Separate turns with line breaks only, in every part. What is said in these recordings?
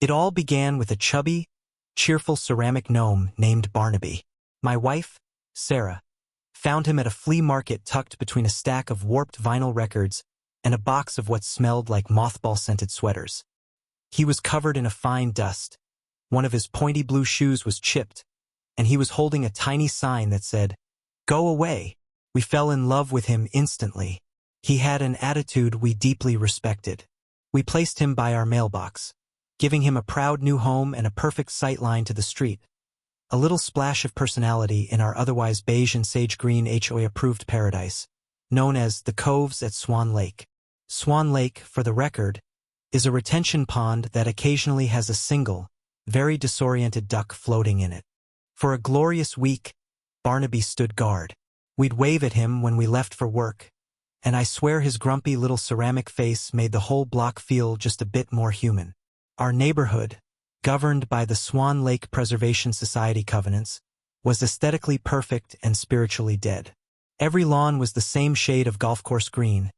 It all began with a chubby, cheerful ceramic gnome named Barnaby. My wife, Sarah, found him at a flea market tucked between a stack of warped vinyl records and a box of what smelled like mothball-scented sweaters. He was covered in a fine dust. One of his pointy blue shoes was chipped, and he was holding a tiny sign that said, "Go away." We fell in love with him instantly. He had an attitude we deeply respected. We placed him by our mailbox, giving him a proud new home and a perfect sightline to the street. A little splash of personality in our otherwise beige and sage-green HOA-approved paradise, known as the Coves at Swan Lake. Swan Lake, for the record, is a retention pond that occasionally has a single, very disoriented duck floating in it. For a glorious week, Barnaby stood guard. We'd wave at him when we left for work, and I swear his grumpy little ceramic face made the whole block feel just a bit more human. Our neighborhood, governed by the Swan Lake Preservation Society covenants, was aesthetically perfect and spiritually dead. Every lawn was the same shade of golf course green,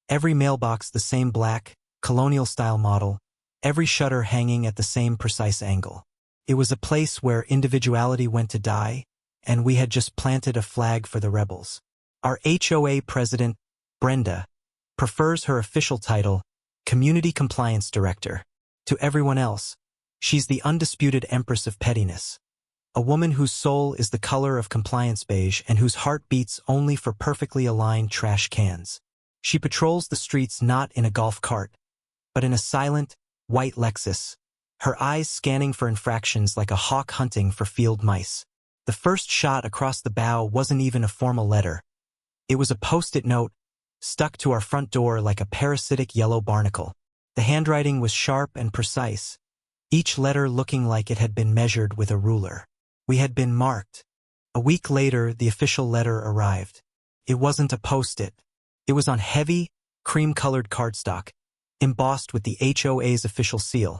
every mailbox the same black, colonial-style model, every shutter hanging at the same precise angle. It was a place where individuality went to die, and we had just planted a flag for the rebels. Our HOA president, Brenda, prefers her official title, Community Compliance Director. To everyone else, she's the undisputed empress of pettiness, a woman whose soul is the color of compliance beige and whose heart beats only for perfectly aligned trash cans. She patrols the streets not in a golf cart, but in a silent, white Lexus, her eyes scanning for infractions like a hawk hunting for field mice. The first shot across the bow wasn't even a formal letter. It was a post-it note, stuck to our front door like a parasitic yellow barnacle. The handwriting was sharp and precise, each letter looking like it had been measured with a ruler. We had been marked. A week later, the official letter arrived. It wasn't a post-it. It was on heavy, cream-colored cardstock, embossed with the HOA's official seal,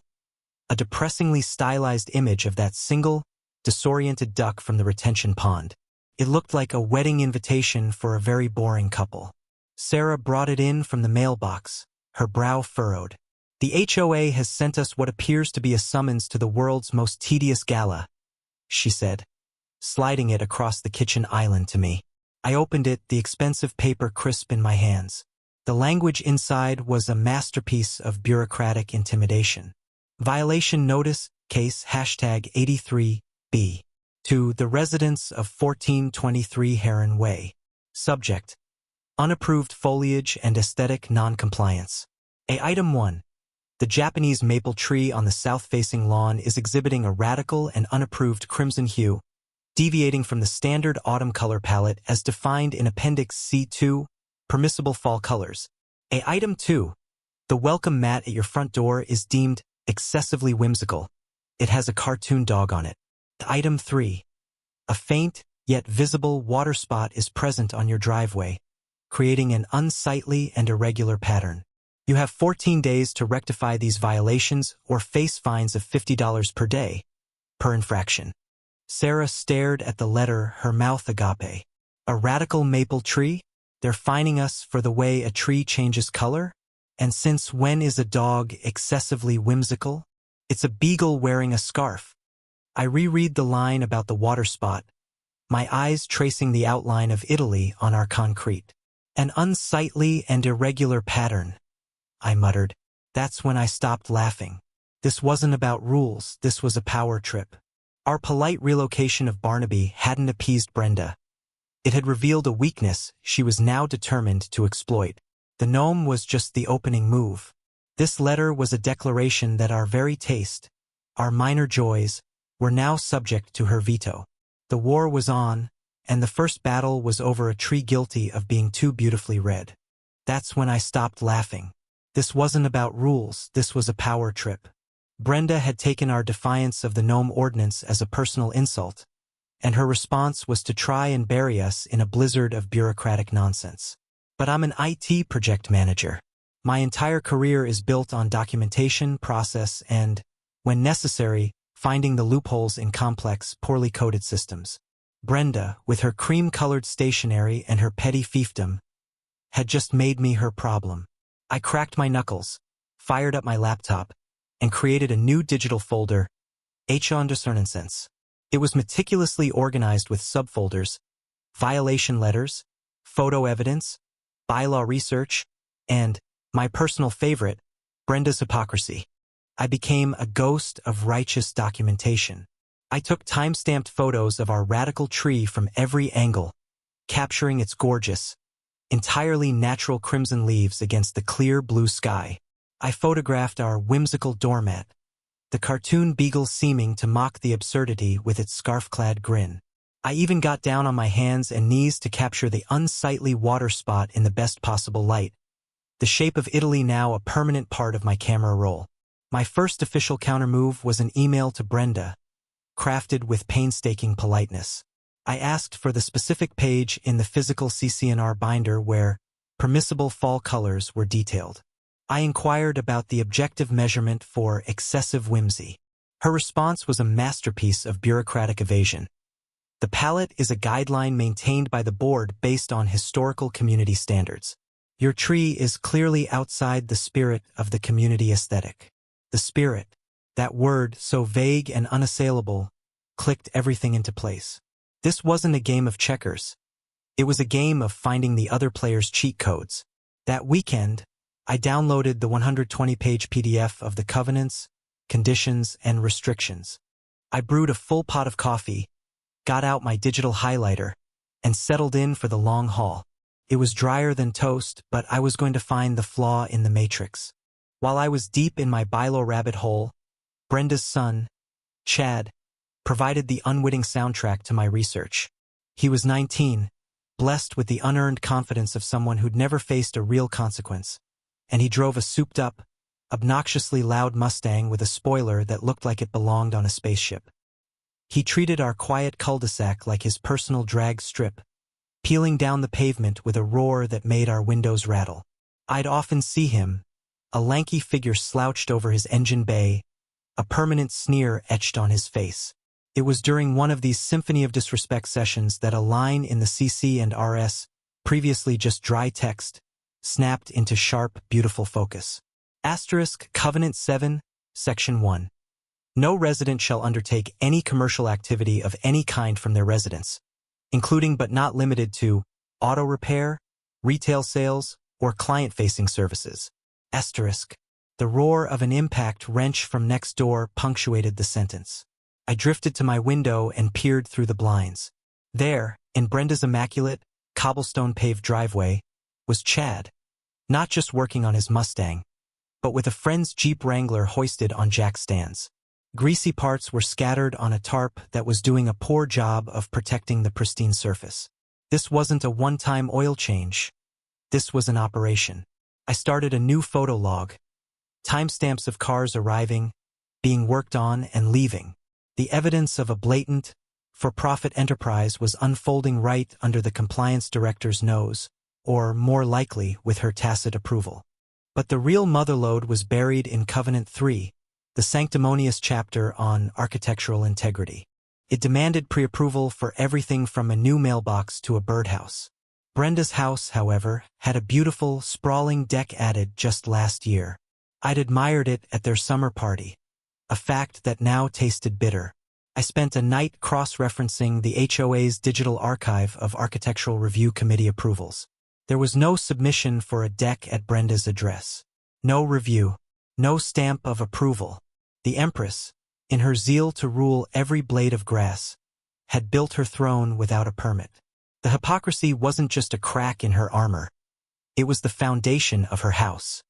a depressingly stylized image of that single, disoriented duck from the retention pond. It looked like a wedding invitation for a very boring couple. Sarah brought it in from the mailbox, her brow furrowed. "The HOA has sent us what appears to be a summons to the world's most tedious gala," she said, sliding it across the kitchen island to me. I opened it, the expensive paper crisp in my hands. The language inside was a masterpiece of bureaucratic intimidation. Violation notice, case #83B. To the residents of 1423 Heron Way. Subject: unapproved foliage and aesthetic non-compliance. Item 1. The Japanese maple tree on the south-facing lawn is exhibiting a radical and unapproved crimson hue, deviating from the standard autumn color palette as defined in Appendix C2, permissible fall colors. Item 2. The welcome mat at your front door is deemed excessively whimsical. It has a cartoon dog on it. Item 3. A faint, yet visible water spot is present on your driveway, creating an unsightly and irregular pattern. You have 14 days to rectify these violations or face fines of $50 per day, per infraction. Sarah stared at the letter, her mouth agape. A radical maple tree? They're fining us for the way a tree changes color? And since when is a dog excessively whimsical? It's a beagle wearing a scarf. I reread the line about the water spot, my eyes tracing the outline of Italy on our concrete. An unsightly and irregular pattern, I muttered. That's when I stopped laughing. This wasn't about rules, this was a power trip. Our polite relocation of Barnaby hadn't appeased Brenda. It had revealed a weakness she was now determined to exploit. The gnome was just the opening move. This letter was a declaration that our very taste, our minor joys, were now subject to her veto. The war was on, and the first battle was over a tree guilty of being too beautifully red. That's when I stopped laughing. This wasn't about rules, this was a power trip. Brenda had taken our defiance of the gnome ordinance as a personal insult, and her response was to try and bury us in a blizzard of bureaucratic nonsense. But I'm an IT project manager. My entire career is built on documentation, process, and, when necessary, finding the loopholes in complex, poorly coded systems. Brenda, with her cream-colored stationery and her petty fiefdom, had just made me her problem. I cracked my knuckles, fired up my laptop, and created a new digital folder, HOA Karen. It was meticulously organized with subfolders, violation letters, photo evidence, bylaw research, and, my personal favorite, Brenda's hypocrisy. I became a ghost of righteous documentation. I took time-stamped photos of our radical tree from every angle, capturing its gorgeous, entirely natural crimson leaves against the clear blue sky. I photographed our whimsical doormat, the cartoon beagle seeming to mock the absurdity with its scarf-clad grin. I even got down on my hands and knees to capture the unsightly water spot in the best possible light, the shape of Italy now a permanent part of my camera roll. My first official countermove was an email to Brenda, crafted with painstaking politeness. I asked for the specific page in the physical CC&R binder where permissible fall colors were detailed. I inquired about the objective measurement for excessive whimsy. Her response was a masterpiece of bureaucratic evasion. The palette is a guideline maintained by the board based on historical community standards. Your tree is clearly outside the spirit of the community aesthetic. The spirit, that word so vague and unassailable, clicked everything into place. This wasn't a game of checkers. It was a game of finding the other player's cheat codes. That weekend, I downloaded the 120-page PDF of the covenants, conditions, and restrictions. I brewed a full pot of coffee, got out my digital highlighter, and settled in for the long haul. It was drier than toast, but I was going to find the flaw in the matrix. While I was deep in my bylaw rabbit hole, Brenda's son, Chad, provided the unwitting soundtrack to my research. He was 19, blessed with the unearned confidence of someone who'd never faced a real consequence, and he drove a souped-up, obnoxiously loud Mustang with a spoiler that looked like it belonged on a spaceship. He treated our quiet cul-de-sac like his personal drag strip, peeling down the pavement with a roar that made our windows rattle. I'd often see him, a lanky figure slouched over his engine bay, a permanent sneer etched on his face. It was during one of these symphony of disrespect sessions that a line in the CC and RS, previously just dry text, snapped into sharp, beautiful focus. Asterisk Covenant 7, Section 1. No resident shall undertake any commercial activity of any kind from their residence, including but not limited to auto repair, retail sales, or client-facing services. Asterisk. The roar of an impact wrench from next door punctuated the sentence. I drifted to my window and peered through the blinds. There, in Brenda's immaculate, cobblestone-paved driveway, was Chad, not just working on his Mustang, but with a friend's Jeep Wrangler hoisted on jack stands. Greasy parts were scattered on a tarp that was doing a poor job of protecting the pristine surface. This wasn't a one-time oil change. This was an operation. I started a new photo log. Timestamps of cars arriving, being worked on, and leaving. The evidence of a blatant, for-profit enterprise was unfolding right under the compliance director's nose, or, more likely, with her tacit approval. But the real motherlode was buried in Covenant 3, the sanctimonious chapter on architectural integrity. It demanded pre-approval for everything from a new mailbox to a birdhouse. Brenda's house, however, had a beautiful, sprawling deck added just last year. I'd admired it at their summer party, a fact that now tasted bitter. I spent a night cross-referencing the HOA's digital archive of Architectural Review Committee approvals. There was no submission for a deck at Brenda's address. No review. No stamp of approval. The Empress, in her zeal to rule every blade of grass, had built her throne without a permit. The hypocrisy wasn't just a crack in her armor. It was the foundation of her house.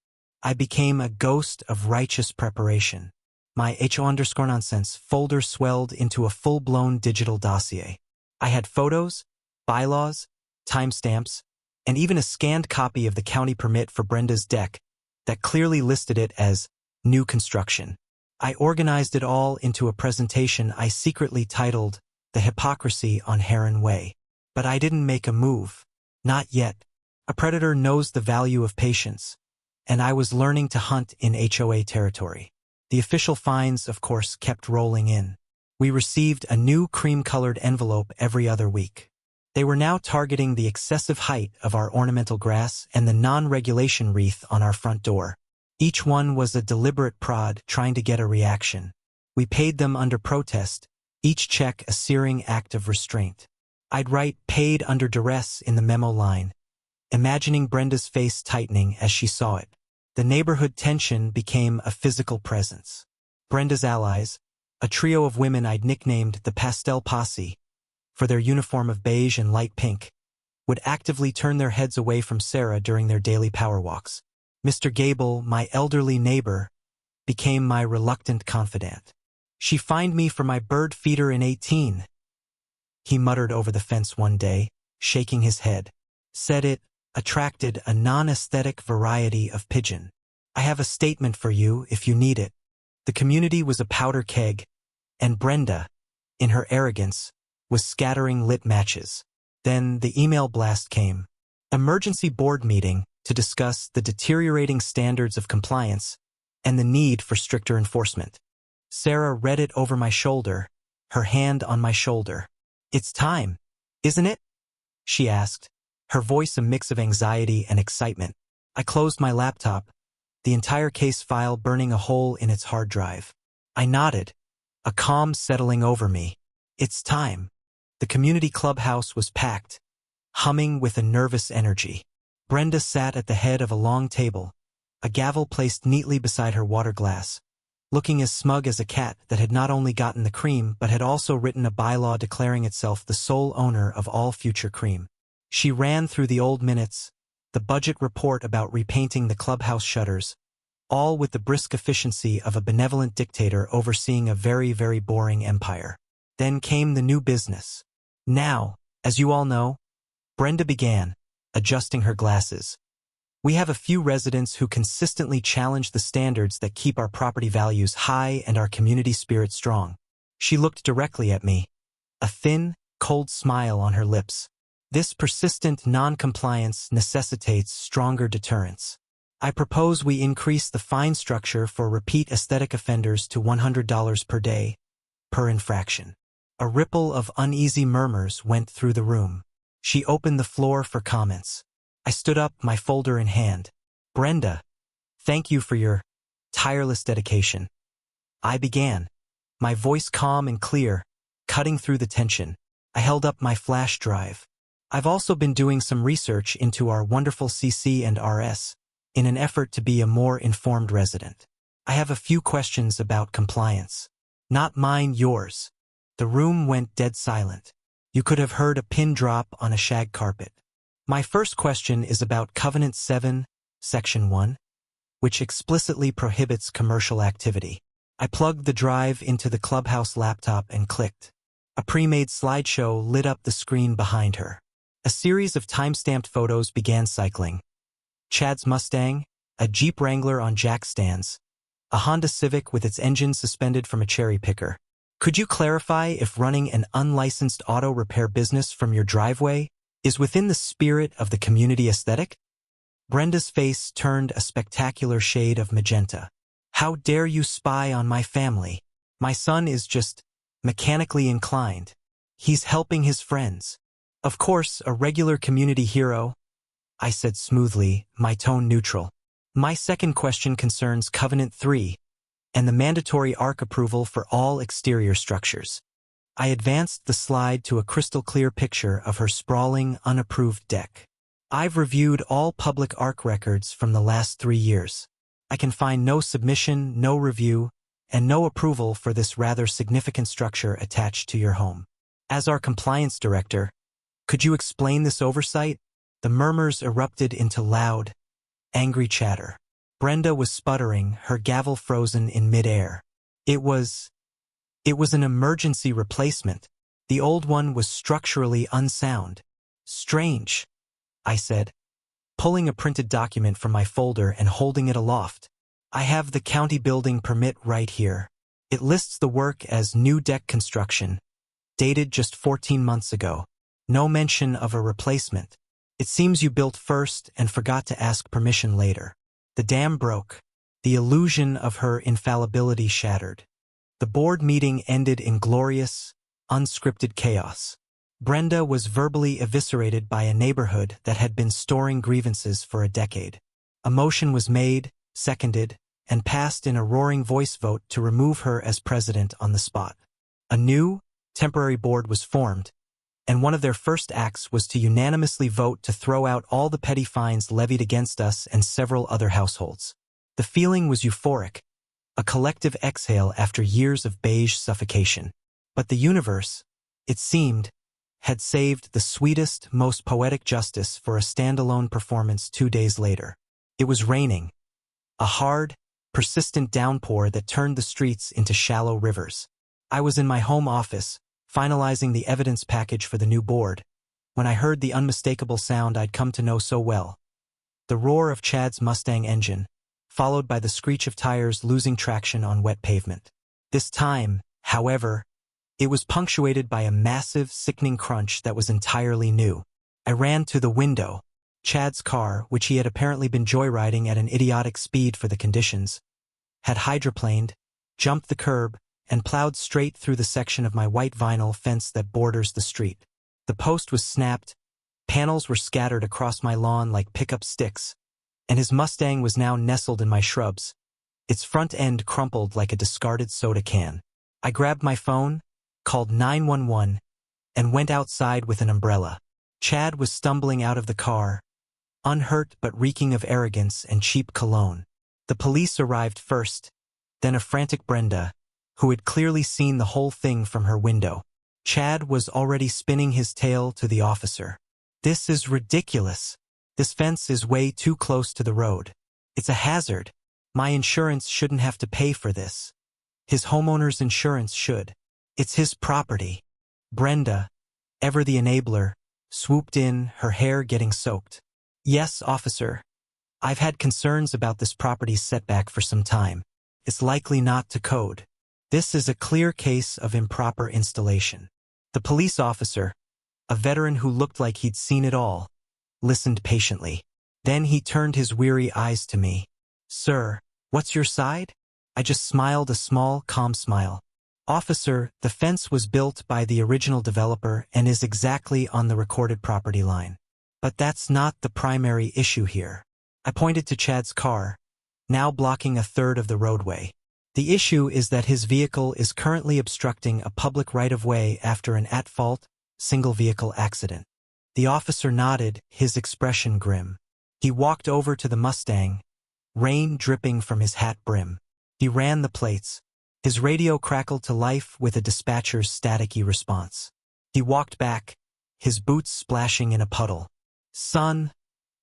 I became a ghost of righteous preparation. My HO_nonsense folder swelled into a full-blown digital dossier. I had photos, bylaws, timestamps, and even a scanned copy of the county permit for Brenda's deck that clearly listed it as new construction. I organized it all into a presentation I secretly titled The Hypocrisy on Heron Way. But I didn't make a move. Not yet. A predator knows the value of patience, and I was learning to hunt in HOA territory. The official fines, of course, kept rolling in. We received a new cream-colored envelope every other week. They were now targeting the excessive height of our ornamental grass and the non-regulation wreath on our front door. Each one was a deliberate prod trying to get a reaction. We paid them under protest, each check a searing act of restraint. I'd write "paid under duress" in the memo line, imagining Brenda's face tightening as she saw it. The neighborhood tension became a physical presence. Brenda's allies, a trio of women I'd nicknamed the Pastel Posse, for their uniform of beige and light pink, would actively turn their heads away from Sarah during their daily power walks. Mr. Gable, my elderly neighbor, became my reluctant confidant. "She fined me for my bird feeder in 18. He muttered over the fence one day, shaking his head. Said it attracted a non-aesthetic variety of pigeon. "I have a statement for you if you need it." The community was a powder keg, and Brenda, in her arrogance, was scattering lit matches. Then the email blast came. Emergency board meeting to discuss the deteriorating standards of compliance and the need for stricter enforcement. Sarah read it over my shoulder, her hand on my shoulder. "It's time, isn't it?" she asked, her voice a mix of anxiety and excitement. I closed my laptop, the entire case file burning a hole in its hard drive. I nodded, a calm settling over me. It's time. The community clubhouse was packed, humming with a nervous energy. Brenda sat at the head of a long table, a gavel placed neatly beside her water glass, looking as smug as a cat that had not only gotten the cream but had also written a bylaw declaring itself the sole owner of all future cream. She ran through the old minutes, the budget report about repainting the clubhouse shutters, all with the brisk efficiency of a benevolent dictator overseeing a very, very boring empire. Then came the new business. Now, as you all know, Brenda began, adjusting her glasses. We have a few residents who consistently challenge the standards that keep our property values high and our community spirit strong. She looked directly at me, a thin, cold smile on her lips. This persistent non-compliance necessitates stronger deterrence. I propose we increase the fine structure for repeat aesthetic offenders to $100 per day, per infraction. A ripple of uneasy murmurs went through the room. She opened the floor for comments. I stood up, my folder in hand. "Brenda, thank you for your tireless dedication." I began, my voice calm and clear, cutting through the tension. I held up my flash drive. "I've also been doing some research into our wonderful CC and RS in an effort to be a more informed resident. I have a few questions about compliance. Not mine, yours." The room went dead silent. You could have heard a pin drop on a shag carpet. My first question is about Covenant 7, Section 1, which explicitly prohibits commercial activity. I plugged the drive into the clubhouse laptop and clicked. A pre-made slideshow lit up the screen behind her. A series of time-stamped photos began cycling. Chad's Mustang, a Jeep Wrangler on jack stands, a Honda Civic with its engine suspended from a cherry picker. "Could you clarify if running an unlicensed auto repair business from your driveway is within the spirit of the community aesthetic?" Brenda's face turned a spectacular shade of magenta. "How dare you spy on my family? My son is just mechanically inclined. He's helping his friends. Of course, a regular community hero," I said smoothly, my tone neutral. "My second question concerns Covenant 3 and the mandatory ARC approval for all exterior structures." I advanced the slide to a crystal-clear picture of her sprawling, unapproved deck. "I've reviewed all public ARC records from the last 3 years. I can find no submission, no review, and no approval for this rather significant structure attached to your home. As our compliance director, could you explain this oversight?" The murmurs erupted into loud, angry chatter. Brenda was sputtering, her gavel frozen in midair. It was an emergency replacement. The old one was structurally unsound. "Strange," I said, pulling a printed document from my folder and holding it aloft. "I have the county building permit right here. It lists the work as new deck construction, dated just 14 months ago. No mention of a replacement. It seems you built first and forgot to ask permission later." The dam broke. The illusion of her infallibility shattered. The board meeting ended in glorious, unscripted chaos. Brenda was verbally eviscerated by a neighborhood that had been storing grievances for a decade. A motion was made, seconded, and passed in a roaring voice vote to remove her as president on the spot. A new, temporary board was formed, and one of their first acts was to unanimously vote to throw out all the petty fines levied against us and several other households. The feeling was euphoric, a collective exhale after years of beige suffocation. But the universe, it seemed, had saved the sweetest, most poetic justice for a standalone performance 2 days later. It was raining, a hard, persistent downpour that turned the streets into shallow rivers. I was in my home office, finalizing the evidence package for the new board, when I heard the unmistakable sound I'd come to know so well. The roar of Chad's Mustang engine, followed by the screech of tires losing traction on wet pavement. This time, however, it was punctuated by a massive, sickening crunch that was entirely new. I ran to the window. Chad's car, which he had apparently been joyriding at an idiotic speed for the conditions, had hydroplaned, jumped the curb, and plowed straight through the section of my white vinyl fence that borders the street. The post was snapped, panels were scattered across my lawn like pickup sticks, and his Mustang was now nestled in my shrubs, its front end crumpled like a discarded soda can. I grabbed my phone, called 911, and went outside with an umbrella. Chad was stumbling out of the car, unhurt but reeking of arrogance and cheap cologne. The police arrived first, then a frantic Brenda, who had clearly seen the whole thing from her window. Chad was already spinning his tale to the officer. "This is ridiculous. This fence is way too close to the road. It's a hazard. My insurance shouldn't have to pay for this. His homeowner's insurance should. It's his property." Brenda, ever the enabler, swooped in, her hair getting soaked. "Yes, officer. I've had concerns about this property's setback for some time. It's likely not to code. This is a clear case of improper installation." The police officer, a veteran who looked like he'd seen it all, listened patiently. Then he turned his weary eyes to me. "Sir, what's your side?" I just smiled a small, calm smile. "Officer, the fence was built by the original developer and is exactly on the recorded property line. But that's not the primary issue here." I pointed to Chad's car, now blocking a third of the roadway. "The issue is that his vehicle is currently obstructing a public right-of-way after an at-fault, single-vehicle accident." The officer nodded, his expression grim. He walked over to the Mustang, rain dripping from his hat brim. He ran the plates. His radio crackled to life with a dispatcher's staticky response. He walked back, his boots splashing in a puddle. "Son,"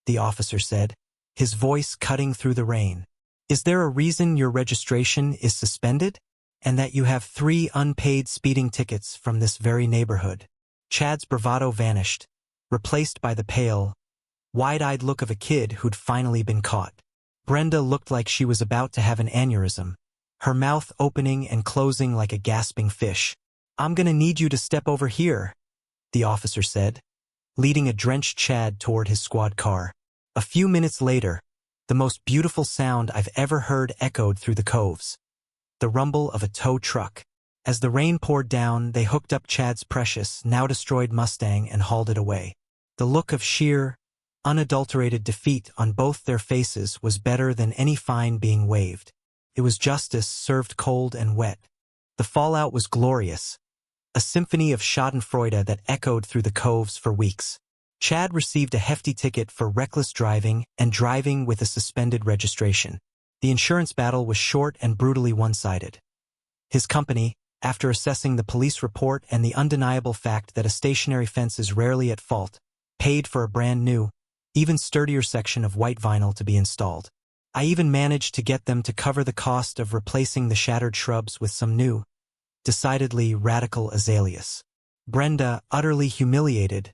the officer said, his voice cutting through the rain, "is there a reason your registration is suspended, and that you have 3 unpaid speeding tickets from this very neighborhood?" Chad's bravado vanished, replaced by the pale, wide-eyed look of a kid who'd finally been caught. Brenda looked like she was about to have an aneurysm, her mouth opening and closing like a gasping fish. "I'm gonna need you to step over here," the officer said, leading a drenched Chad toward his squad car. A few minutes later, the most beautiful sound I've ever heard echoed through the coves. The rumble of a tow truck. As the rain poured down, they hooked up Chad's precious, now destroyed Mustang and hauled it away. The look of sheer, unadulterated defeat on both their faces was better than any fine being waived. It was justice served cold and wet. The fallout was glorious, a symphony of schadenfreude that echoed through the coves for weeks. Chad received a hefty ticket for reckless driving and driving with a suspended registration. The insurance battle was short and brutally one-sided. His company, after assessing the police report and the undeniable fact that a stationary fence is rarely at fault, paid for a brand new, even sturdier section of white vinyl to be installed. I even managed to get them to cover the cost of replacing the shattered shrubs with some new, decidedly radical azaleas. Brenda, utterly humiliated,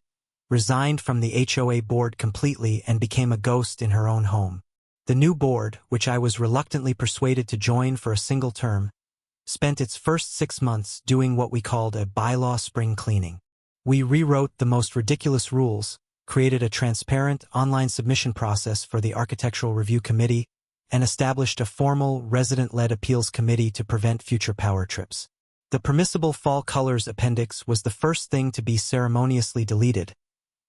resigned from the HOA board completely and became a ghost in her own home. The new board, which I was reluctantly persuaded to join for a single term, spent its first 6 months doing what we called a bylaw spring cleaning. We rewrote the most ridiculous rules, created a transparent online submission process for the Architectural Review Committee, and established a formal resident-led appeals committee to prevent future power trips. The permissible fall colors appendix was the first thing to be ceremoniously deleted,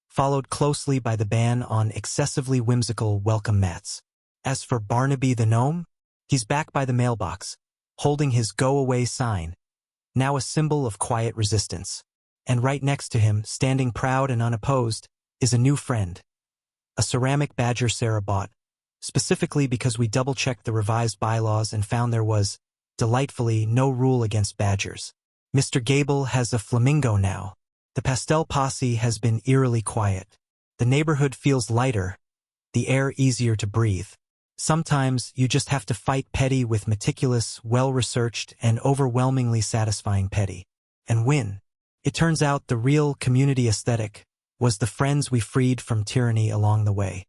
followed closely by the ban on excessively whimsical welcome mats. As for Barnaby the gnome, he's back by the mailbox, holding his go-away sign, now a symbol of quiet resistance. And right next to him, standing proud and unopposed, is a new friend. A ceramic badger Sarah bought, specifically because we double-checked the revised bylaws and found there was, delightfully, no rule against badgers. Mr. Gable has a flamingo now. The pastel posse has been eerily quiet. The neighborhood feels lighter, the air easier to breathe. Sometimes you just have to fight petty with meticulous, well-researched, and overwhelmingly satisfying petty. And win. It turns out the real community aesthetic was the friends we freed from tyranny along the way.